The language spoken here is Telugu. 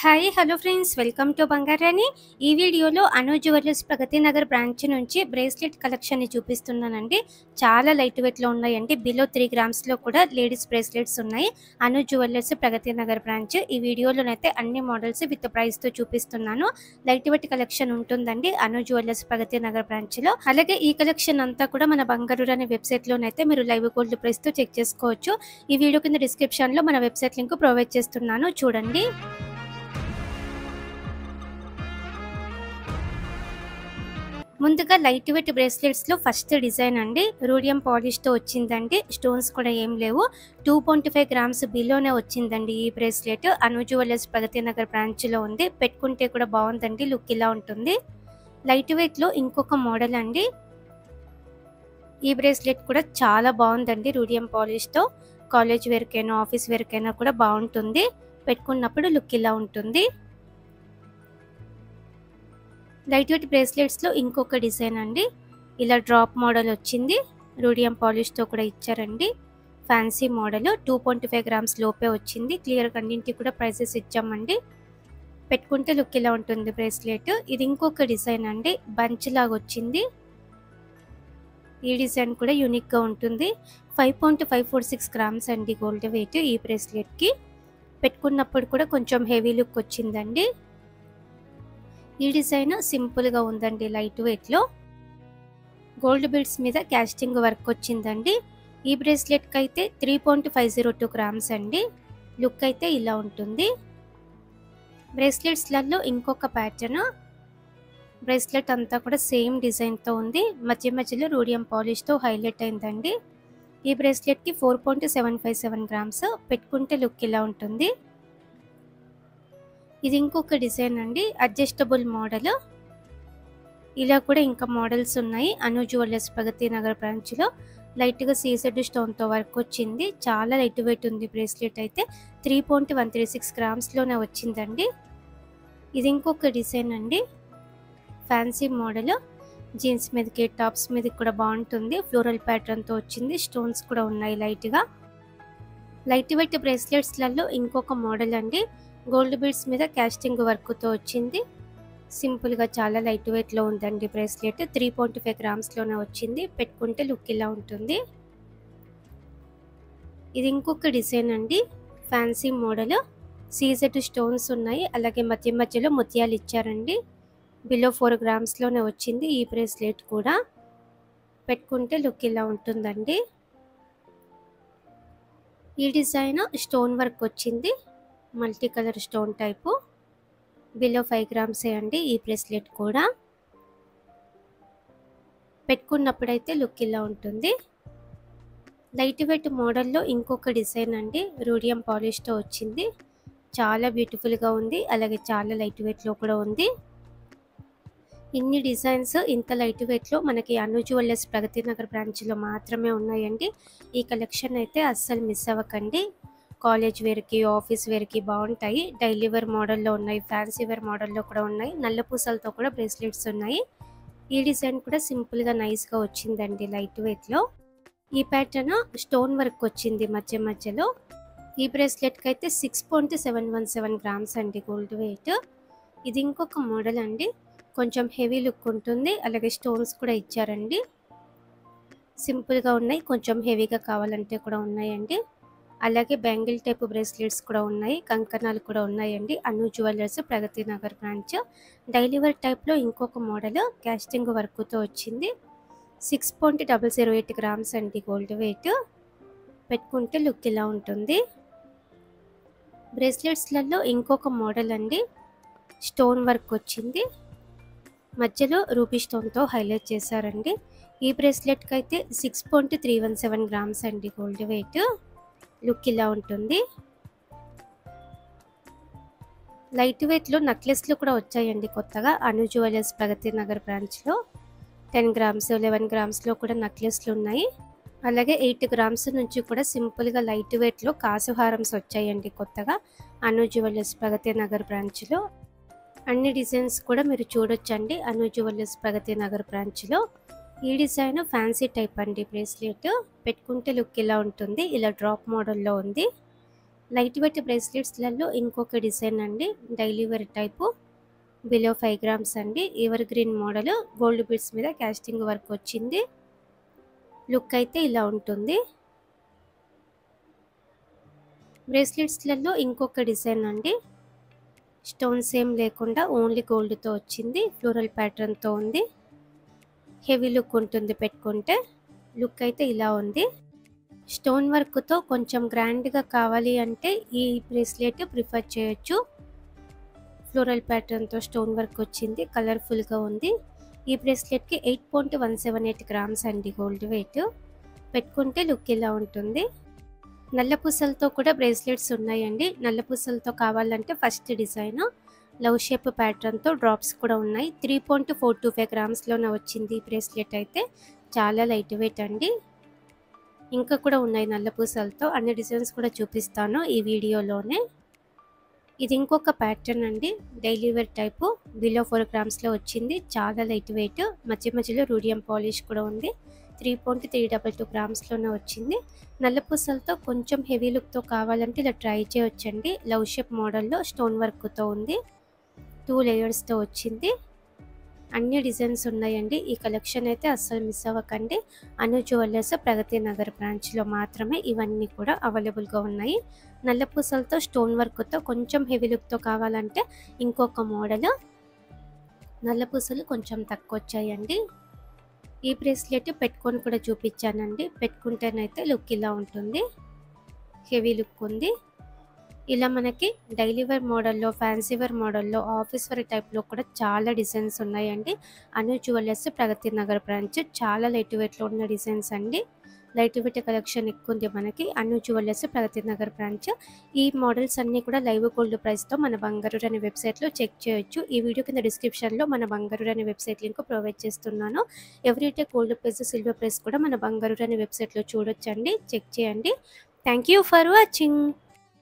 Hi hello friends, welcome to Bangarani. ఈ వీడియోలో అను జ్యువెలర్స్ ప్రగతి నగర్ బ్రాంచ్ నుంచి బ్రేస్లెట్ కలెక్షన్ని చూపిస్తున్నానండి. చాలా లైట్ వెయిట్లో ఉన్నాయండి. బిలో 3 గ్రామ్స్లో కూడా లేడీస్ బ్రేస్లెట్స్ ఉన్నాయి. అను జ్యువెలర్స్ ప్రగతి నగర్ బ్రాంచ్. ఈ వీడియోలోనైతే అన్ని మోడల్స్ విత్ ప్రైస్తో చూపిస్తున్నాను. లైట్ వెయిట్ కలెక్షన్ ఉంటుందండి అను జ్యువెలర్స్ ప్రగతి నగర్ బ్రాంచ్లో. అలాగే ఈ కలెక్షన్ అంతా కూడా మన బంగారు అనే వెబ్సైట్లోనైతే మీరు లైవ్ గోల్డ్ ప్రైస్తో చెక్ చేసుకోవచ్చు. ఈ వీడియో కింద డిస్క్రిప్షన్లో మన వెబ్సైట్ లింక్ ప్రొవైడ్ చేస్తున్నాను, చూడండి. ముందుగా లైట్ వెయిట్ బ్రేస్లెట్స్లో ఫస్ట్ డిజైన్ అండి. రూడియం పాలిష్తో వచ్చిందండి. స్టోన్స్ కూడా ఏం లేవు. 2.5 గ్రామ్స్ బిలోనే వచ్చిందండి ఈ బ్రేస్లెట్. అను జ్యువెలర్స్ ప్రగతి నగర్ బ్రాంచ్లో ఉంది. పెట్టుకుంటే కూడా బాగుందండి, లుక్ ఇలా ఉంటుంది. లైట్ వెయిట్లో ఇంకొక మోడల్ అండి. ఈ బ్రేస్లెట్ కూడా చాలా బాగుందండి. రూడియం పాలిష్తో కాలేజ్ వేర్కైనా ఆఫీస్ వేర్కైనా కూడా బాగుంటుంది. పెట్టుకున్నప్పుడు లుక్ ఇలా ఉంటుంది. లైట్ వెయిట్ బ్రేస్లెట్స్లో ఇంకొక డిజైన్ అండి. ఇలా డ్రాప్ మోడల్ వచ్చింది. రూడియం పాలిష్తో కూడా ఇచ్చారండి. ఫ్యాన్సీ మోడల్ 2.5 గ్రామ్స్ లోపే వచ్చింది. క్లియర్ అన్నింటికి కూడా ప్రైసెస్ ఇచ్చామండి. పెట్టుకుంటే లుక్ ఇలా ఉంటుంది బ్రేస్లెట్. ఇది ఇంకొక డిజైన్ అండి. బంచ్ లాగా వచ్చింది. ఈ డిజైన్ కూడా యూనిక్గా ఉంటుంది. 5.546 గ్రామ్స్ అండి గోల్డ్ వెయిట్ ఈ బ్రేస్లెట్కి. పెట్టుకున్నప్పుడు కూడా కొంచెం హెవీ లుక్ వచ్చిందండి. ఈ డిజైన్ సింపుల్గా ఉందండి. లైట్ వెయిట్లో గోల్డ్ బీడ్స్ మీద క్యాస్టింగ్ వర్క్ వచ్చిందండి. ఈ బ్రేస్లెట్కి అయితే 3.502 గ్రామ్స్ అండి. లుక్ అయితే ఇలా ఉంటుంది. బ్రేస్లెట్స్లలో ఇంకొక ప్యాటర్న్. బ్రేస్లెట్ అంతా కూడా సేమ్ డిజైన్తో ఉంది. మధ్య మధ్యలో రూడియం పాలిష్తో హైలైట్ అయిందండి. ఈ బ్రేస్లెట్కి 4.757 గ్రామ్స్. పెట్టుకుంటే లుక్ ఇలా ఉంటుంది. ఇది ఇంకొక డిజైన్ అండి. Adjustable model. ఇలా కూడా ఇంకా మోడల్స్ ఉన్నాయి అను జ్యువెలర్స్ ప్రగతి నగర్ బ్రాంచ్లో. లైట్గా సీజెడ్ స్టోన్తో వర్క్ వచ్చింది. చాలా లైట్ వెయిట్ ఉంది బ్రేస్లెట్ అయితే. 3.136 గ్రామ్స్లోనే వచ్చిందండి. ఇది ఇంకొక డిజైన్ అండి. Fancy model. జీన్స్ మీదకి టాప్స్ మీదకి కూడా బాగుంటుంది. ఫ్లోరల్ ప్యాటర్న్తో వచ్చింది. స్టోన్స్ కూడా ఉన్నాయి లైట్గా. లైట్ వెయిట్ బ్రేస్లెట్స్లలో ఇంకొక మోడల్ అండి. గోల్డ్ బీడ్స్ మీద క్యాస్టింగ్ వర్క్తో వచ్చింది. సింపుల్గా చాలా లైట్ వెయిట్లో ఉందండి బ్రేస్లెట్. 3.5 గ్రామ్స్లోనే వచ్చింది. పెట్టుకుంటే లుక్ ఇలా ఉంటుంది. ఇది ఇంకొక డిజైన్ అండి. Fancy model. సీజెడ్ స్టోన్స్ ఉన్నాయి. అలాగే మధ్య మధ్యలో ముత్యాలు ఇచ్చారండి. బిలో 4 గ్రామ్స్లోనే వచ్చింది ఈ బ్రేస్లెట్ కూడా. పెట్టుకుంటే లుక్ ఇలా ఉంటుందండి. ఈ డిజైన్ స్టోన్ వర్క్ వచ్చింది. Multi colour stone type. Below 5 గ్రామ్సే అండి ఈ బ్రేస్లెట్ కూడా. పెట్టుకున్నప్పుడైతే లుక్ ఇలా ఉంటుంది. లైట్ వెయిట్ మోడల్లో ఇంకొక డిజైన్ అండి. రూడియం పాలిష్తో వచ్చింది. చాలా బ్యూటిఫుల్గా ఉంది. అలాగే చాలా లైట్ వెయిట్లో కూడా ఉంది. ఇన్ని డిజైన్స్ ఇంత లైట్ వెయిట్లో మనకి అను జ్యువెలర్స్ ప్రగతి నగర్ బ్రాంచ్లో మాత్రమే ఉన్నాయండి. ఈ కలెక్షన్ అయితే అస్సలు మిస్ అవ్వకండి. కాలేజ్ వేర్కి ఆఫీస్ వేర్కి బాగుంటాయి. డైలీ వేర్ మోడల్లో ఉన్నాయి. ఫ్యాన్సీ వేర్ మోడల్లో కూడా ఉన్నాయి. నల్ల పూసలతో కూడా బ్రేస్లెట్స్ ఉన్నాయి. ఈ డిజైన్ కూడా సింపుల్గా నైస్గా వచ్చిందండి లైట్ వెయిట్లో. ఈ ప్యాటర్న్ స్టోన్ వర్క్ వచ్చింది మధ్య మధ్యలో. ఈ బ్రేస్లెట్కి అయితే 6.717 గ్రామ్స్ అండి గోల్డ్ వెయిట్. ఇది ఇంకొక మోడల్ అండి. కొంచెం హెవీ లుక్ ఉంటుంది. అలాగే స్టోన్స్ కూడా ఇచ్చారండి. సింపుల్గా ఉన్నాయి. కొంచెం హెవీగా కావాలంటే కూడా ఉన్నాయండి. అలాగే బ్యాంగిల్ టైప్ బ్రేస్లెట్స్ కూడా ఉన్నాయి. కంకణాలు కూడా ఉన్నాయండి అను jewellers Pragathi Nagar branch. Daily wear టైప్లో ఇంకొక మోడల్ క్యాస్టింగ్ వర్క్తో వచ్చింది. 6.008 గ్రామ్స్ అండి గోల్డ్ వెయిట్. పెట్టుకుంటే లుక్ ఇలా ఉంటుంది. బ్రేస్లెట్స్లలో ఇంకొక మోడల్ అండి. స్టోన్ వర్క్ వచ్చింది. మధ్యలో రూబీ స్టోన్తో హైలైట్ చేశారండి. ఈ బ్రేస్లెట్కి అయితే 6.317 గ్రామ్స్ అండి గోల్డ్ వెయిట్. లుక్ ఇలా ఉంటుంది. లైట్ వెయిట్లో నెక్లెస్లు కూడా వచ్చాయండి కొత్తగా అను జ్యువెలర్స్ ప్రగతి నగర్ బ్రాంచ్లో. 10 గ్రామ్స్ 11 గ్రామ్స్లో కూడా నెక్లెస్లు ఉన్నాయి. అలాగే 8 గ్రామ్స్ నుంచి కూడా సింపుల్గా లైట్ వెయిట్లో కాసు హారమ్స్ వచ్చాయండి కొత్తగా అను జ్యువెలర్స్ ప్రగతి నగర్ బ్రాంచ్లో. అన్ని డిజైన్స్ కూడా మీరు చూడొచ్చండి అను జ్యువెలర్స్ ప్రగతి నగర్ బ్రాంచ్లో. ఈ డిజైన్ ఫ్యాన్సీ టైప్ అండి బ్రేస్లెట్. పెట్టుకుంటే లుక్ ఇలా ఉంటుంది. ఇలా డ్రాప్ మోడల్లో ఉంది. లైట్ వెయిట్ బ్రేస్లెట్స్లలో ఇంకొక డిజైన్ అండి, daily wear type, below 5 grams అండి. Evergreen model, gold beads మీద కాస్టింగ్ వర్క్ వచ్చింది. లుక్ అయితే ఇలా ఉంటుంది. బ్రేస్లెట్స్లలో ఇంకొక డిజైన్ అండి, స్టోన్స్ ఏం లేకుండా ఓన్లీ గోల్డ్తో వచ్చింది, ఫ్లోరల్ ప్యాటర్న్తో ఉంది. హెవీ లుక్ ఉంటుంది పెట్టుకుంటే. లుక్ అయితే ఇలా ఉంది. స్టోన్ వర్క్తో కొంచెం గ్రాండ్గా కావాలి అంటే ఈ బ్రేస్లెట్ ప్రిఫర్ చేయొచ్చు. ఫ్లోరల్ ప్యాటర్న్తో స్టోన్ వర్క్ వచ్చింది, కలర్ఫుల్గా ఉంది. ఈ బ్రేస్లెట్కి 8.178 గ్రామ్స్ అండి గోల్డ్ వెయిట్. పెట్టుకుంటే లుక్ ఇలా ఉంటుంది. నల్ల పూసలతో కూడా బ్రేస్లెట్స్ ఉన్నాయండి. నల్ల పూసలతో కావాలంటే ఫస్ట్ డిజైన్ లవ్ షేప్ ప్యాటర్న్తో డ్రాప్స్ కూడా ఉన్నాయి. 3.425 గ్రామ్స్లోనే వచ్చింది ఈ బ్రేస్లెట్ అయితే. చాలా లైట్ వెయిట్ అండి. ఇంకా కూడా ఉన్నాయి నల్ల పూసలతో, అన్ని డిజైన్స్ కూడా చూపిస్తాను ఈ వీడియోలోనే. ఇది ఇంకొక ప్యాటర్న్ అండి, డైలీ వేర్ టైపు, బిలో 4 గ్రామ్స్లో వచ్చింది. చాలా లైట్ వెయిట్, మధ్య మధ్యలో రూడియం పాలిష్ కూడా ఉంది. 3.322 గ్రామ్స్లోనే వచ్చింది. నల్ల పూసలతో కొంచెం హెవీ లుక్తో కావాలంటే ఇలా ట్రై చేయొచ్చండి. లవ్ షేప్ మోడల్లో స్టోన్ వర్క్తో ఉంది, 2 లేయర్స్తో వచ్చింది. అన్ని డిజైన్స్ ఉన్నాయండి. ఈ కలెక్షన్ అయితే అస్సలు మిస్ అవ్వకండి. అను జ్యువెలర్స్ ప్రగతి నగర్ బ్రాంచ్లో మాత్రమే ఇవన్నీ కూడా అవైలబుల్గా ఉన్నాయి. నల్ల పూసలతో స్టోన్ వర్క్తో కొంచెం హెవీ లుక్తో కావాలంటే ఇంకొక మోడల్. నల్ల పూసలు కొంచెం తక్కువ వచ్చాయండి. ఈ బ్రేస్లెట్ పెట్టుకొని కూడా చూపించానండి. పెట్టుకుంటేనైతే లుక్ ఇలా ఉంటుంది, హెవీ లుక్ ఉంది. ఇలా మనకి డైలీ వేర్ మోడల్లో, ఫ్యాన్సీ వేర్ మోడల్లో, ఆఫీస్ వేర్ టైప్లో కూడా చాలా డిజైన్స్ ఉన్నాయండి. అను జ్యువెలర్స్ ప్రగతి నగర్ బ్రాంచ్. చాలా లైట్ వెయిట్లో ఉన్న డిజైన్స్ అండి. లైట్ వెయిట్ కలెక్షన్ ఎక్కువ ఉంది మనకి అను జ్యువెలర్స్ ప్రగతి నగర్ బ్రాంచ్. ఈ మోడల్స్ అన్నీ కూడా లైవ్ గోల్డ్ ప్రైస్తో మన బంగారు అనే వెబ్సైట్లో చెక్ చేయొచ్చు. ఈ వీడియో కింద డిస్క్రిప్షన్లో మన బంగారు అనే వెబ్సైట్ లింక్ ప్రొవైడ్ చేస్తున్నాను. Everyday gold price, silver price కూడా మన బంగారు అనే వెబ్సైట్లో చూడొచ్చండి, చెక్ చేయండి. Thank you for watching.